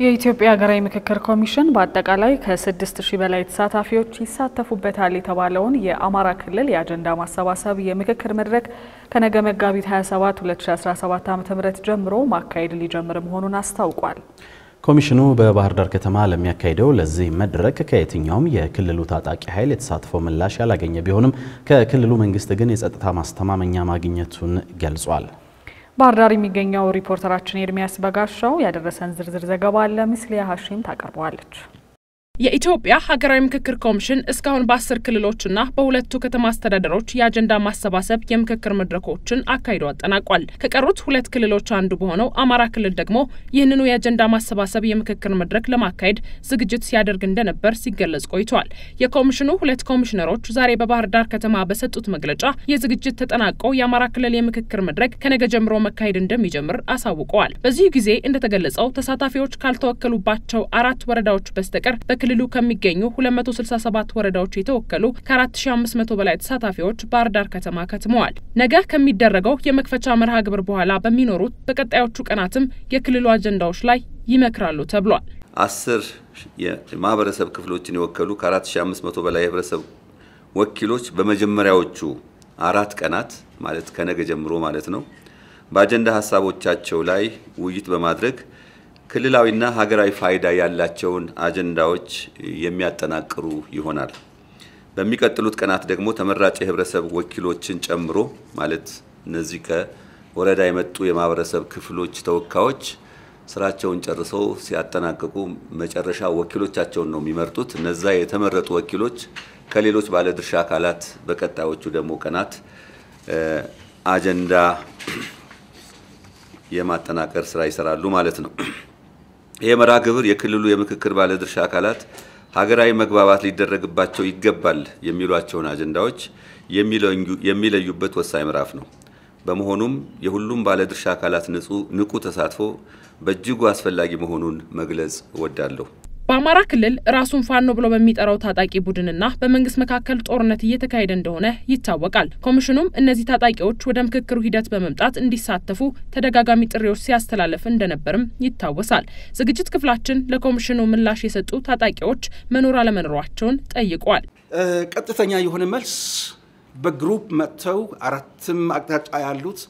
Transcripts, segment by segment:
የኢትዮጵያ ሀገራዊ ምክክር ኮሚሽን በአጠቃላይ ከ6000 በላይ ተሳታፊዎች ይሳተፉበታል የተባለውን የአማራ ክልል የአጀንዳ ማሰባሰብ የምክክር መድረክ ከነገ መጋቢት 27 2017 ዓ.ም ጀምሮ ማካሄድ ሊጀምር መሆኑን አስታውቋል። ኮሚሽኑ በባህር ዳር ከተማ ለሚያካሂደው ለዚህ መድረክ ከየትኛውም የክልሉ ታጣቂ ኃይል የተሳትፎ ምላሽ ያላገኘ ቢሆንም ከክልሉ መንግስት ግን የጸጥታ ማስተማመኛ ማግኘቱን ገልጿል። ባህር ዳር የሚገኘው ሪፖርተራችን ኤርሚያስ በጋሻው ያደረሰን ዝርዝር ዘገባ አለ። ምስሊያ ሀሺም ታቀርበዋለች። የኢትዮጵያ ሀገራዊ ምክክር ኮሚሽን እስካሁን በ10 ክልሎችና በሁለቱ ከተማ አስተዳደሮች የአጀንዳ ማሰባሰብ የምክክር መድረኮችን አካሂዶ አጠናቋል። ከቀሩት ሁለት ክልሎች አንዱ በሆነው አማራ ክልል ደግሞ ይህንኑ የአጀንዳ ማሰባሰብ የምክክር መድረክ ለማካሄድ ዝግጅት ሲያደርግ እንደነበር ሲገለጽ ቆይቷል። የኮሚሽኑ ሁለት ኮሚሽነሮች ዛሬ በባህር ዳር ከተማ በሰጡት መግለጫ የዝግጅት ተጠናቆ የአማራ ክልል የምክክር መድረክ ከነገ ጀምሮ መካሄድ እንደሚጀምር አሳውቀዋል። በዚህ ጊዜ እንደተገለጸው ተሳታፊዎች ካልተወከሉባቸው 4 ወረዳዎች በስተቀር ክልሉ ከሚገኙ 267 ወረዳዎች የተወከሉ ከ4500 በላይ ተሳታፊዎች ባህር ዳር ከተማ ከትመዋል። ነገ ከሚደረገው የመክፈቻ መርሃ ግብር በኋላ በሚኖሩት በቀጣዮቹ ቀናትም የክልሉ አጀንዳዎች ላይ ይመክራሉ ተብሏል። 10 የማህበረሰብ ክፍሎችን የወከሉ ከ4500 በላይ የህብረተሰብ ወኪሎች በመጀመሪያዎቹ 4 ቀናት ማለት ከነገ ጀምሮ ማለት ነው በአጀንዳ ሐሳቦቻቸው ላይ ውይይት በማድረግ ክልላዊና ሀገራዊ ፋይዳ ያላቸውን አጀንዳዎች የሚያጠናቅሩ ይሆናል። በሚቀጥሉት ቀናት ደግሞ ተመራጭ የህብረተሰብ ወኪሎችን ጨምሮ ማለት እነዚህ ከወረዳ የመጡ የማህበረሰብ ክፍሎች ተወካዮች ስራቸውን ጨርሰው ሲያጠናቅቁ መጨረሻ ወኪሎቻቸውን ነው የሚመርጡት። እነዛ የተመረጡ ወኪሎች ከሌሎች ባለድርሻ አካላት በቀጣዮቹ ደግሞ ቀናት አጀንዳ የማጠናቀር ስራ ይሰራሉ ማለት ነው። የመርሃ ግብር የክልሉ የምክክር ባለድርሻ አካላት ሀገራዊ መግባባት ሊደረግባቸው ይገባል የሚሏቸውን አጀንዳዎች የሚለዩበት ወሳኝ ምዕራፍ ነው። በመሆኑም የሁሉም ባለድርሻ አካላት ንቁ ተሳትፎ በእጅጉ አስፈላጊ መሆኑን መግለጽ እወዳለሁ። በአማራ ክልል ራሱን ፋኖ ብሎ በሚጠራው ታጣቂ ቡድንና በመንግስት መካከል ጦርነት እየተካሄደ እንደሆነ ይታወቃል። ኮሚሽኑም እነዚህ ታጣቂዎች ወደ ምክክሩ ሂደት በመምጣት እንዲሳተፉ ተደጋጋሚ ጥሪዎች ሲያስተላልፍ እንደነበርም ይታወሳል። ዝግጅት ክፍላችን ለኮሚሽኑ ምላሽ የሰጡ ታጣቂዎች መኖር አለመኖራቸውን ጠይቋል። ቀጥተኛ የሆነ መልስ በግሩፕ መጥተው 4 አቅጣጫ ያሉት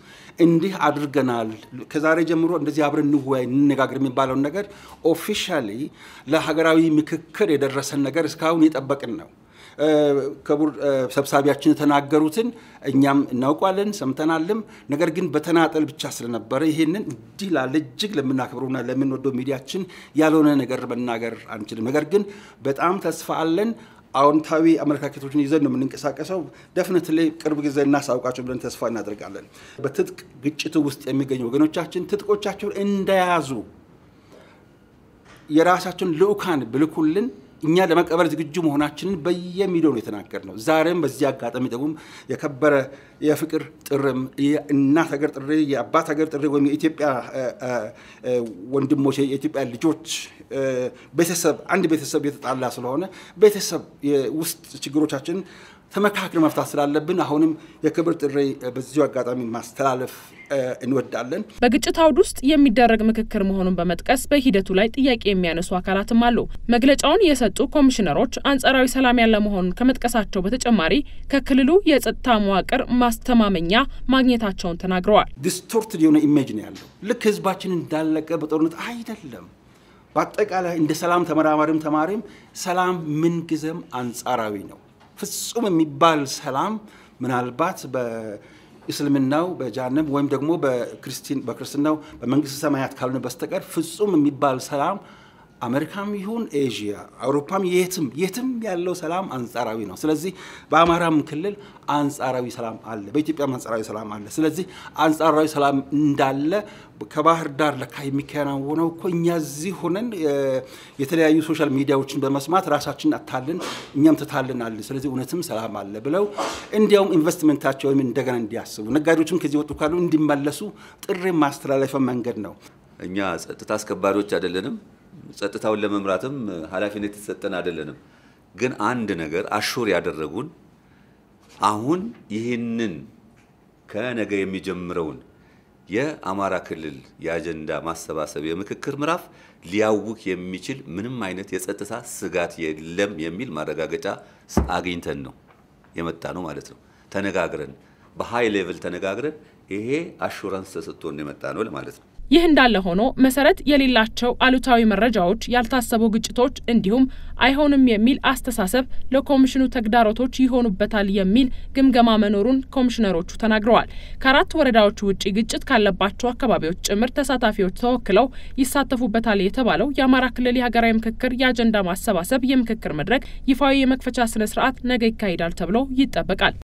እንዲህ አድርገናል ከዛሬ ጀምሮ እንደዚህ አብረን እንነጋገር የሚባለው ነገር ኦፊሻሊ ለሀገራዊ ምክክር የደረሰን ነገር እስካሁን እየጠበቅን ነው። ከቡር ሰብሳቢያችን ተናገሩትን እኛም እናውቃለን ሰምተናልም። ነገር ግን በተናጠል ብቻ ስለነበረ ይሄንን እንዲህ እጅግ ለምናከብሩና ለምንወደው ሚዲያችን ያልሆነ ነገር መናገር አንችልም። ነገር ግን በጣም ተስፋ አለን። አዎንታዊ አመለካከቶችን ይዘን ነው የምንንቀሳቀሰው። ዴፊኒትሊ ቅርብ ጊዜ እናሳውቃቸው ብለን ተስፋ እናደርጋለን። በትጥቅ ግጭት ውስጥ የሚገኙ ወገኖቻችን ትጥቆቻቸውን እንደያዙ የራሳቸውን ልኡካን ብልኩልን እኛ ለመቀበል ዝግጁ መሆናችንን በየሚዲያው ነው የተናገርነው። ዛሬም በዚህ አጋጣሚ ደግሞ የከበረ የፍቅር ጥርም የእናት ሀገር ጥሪ የአባት ሀገር ጥሪ ወይም የኢትዮጵያ ወንድሞች የኢትዮጵያ ልጆች ቤተሰብ አንድ ቤተሰብ የተጣላ ስለሆነ ቤተሰብ ውስጥ ችግሮቻችን ተመካክረን መፍታት ስላለብን አሁንም የክብር ጥሪ በዚሁ አጋጣሚ ማስተላለፍ እንወዳለን። በግጭት አውድ ውስጥ የሚደረግ ምክክር መሆኑን በመጥቀስ በሂደቱ ላይ ጥያቄ የሚያነሱ አካላትም አሉ። መግለጫውን የሰጡ ኮሚሽነሮች አንጻራዊ ሰላም ያለ መሆኑን ከመጥቀሳቸው በተጨማሪ ከክልሉ የጸጥታ መዋቅር ማስተማመኛ ማግኘታቸውን ተናግረዋል። ዲስቶርትድ የሆነ ኢሜጅ ነው ያለው። ልክ ህዝባችን እንዳለቀ በጦርነት አይደለም። በአጠቃላይ እንደ ሰላም ተመራማሪም ተማሪም ሰላም ምን ጊዜም አንጻራዊ ነው። ፍጹም የሚባል ሰላም ምናልባት በእስልምናው በጃነም ወይም ደግሞ በክርስትናው በመንግስት ሰማያት ካልሆነ በስተቀር ፍጹም የሚባል ሰላም አሜሪካም ይሁን ኤዥያ አውሮፓም የትም ያለው ሰላም አንጻራዊ ነው። ስለዚህ በአማራም ክልል አንጻራዊ ሰላም አለ፣ በኢትዮጵያም አንጻራዊ ሰላም አለ። ስለዚህ አንጻራዊ ሰላም እንዳለ ከባህር ዳር ለካ የሚከናወነው እኮ እኛ እዚህ ሆነን የተለያዩ ሶሻል ሚዲያዎችን በመስማት ራሳችን አታልን እኛም ተታልናል። ስለዚህ እውነትም ሰላም አለ ብለው እንዲያውም ኢንቨስትመንታቸውን እንደገና እንዲያስቡ ነጋዴዎችም ከዚህ ወጡ ካሉ እንዲመለሱ ጥሪ ማስተላለፊያ መንገድ ነው። እኛ ጸጥታ አስከባሪዎች አይደለንም። ጸጥታውን ለመምራትም ኃላፊነት የተሰጠን አይደለንም። ግን አንድ ነገር አሹር ያደረጉን አሁን ይህንን ከነገ የሚጀምረውን የአማራ ክልል የአጀንዳ ማሰባሰብ የምክክር ምዕራፍ ሊያውክ የሚችል ምንም አይነት የጸጥታ ስጋት የለም የሚል ማረጋገጫ አግኝተን ነው የመጣ ነው ማለት ነው። ተነጋግረን በሃይ ሌቭል ተነጋግረን ይሄ አሹራንስ ተሰጥቶን የመጣ ነው ማለት ነው። ይህ እንዳለ ሆኖ መሰረት የሌላቸው አሉታዊ መረጃዎች፣ ያልታሰቡ ግጭቶች እንዲሁም አይሆንም የሚል አስተሳሰብ ለኮሚሽኑ ተግዳሮቶች ይሆኑበታል የሚል ግምገማ መኖሩን ኮሚሽነሮቹ ተናግረዋል። ከአራት ወረዳዎች ውጪ ግጭት ካለባቸው አካባቢዎች ጭምር ተሳታፊዎች ተወክለው ይሳተፉበታል የተባለው የአማራ ክልል የሀገራዊ ምክክር የአጀንዳ ማሰባሰብ የምክክር መድረክ ይፋዊ የመክፈቻ ስነ ስርዓት ነገ ይካሄዳል ተብሎ ይጠበቃል።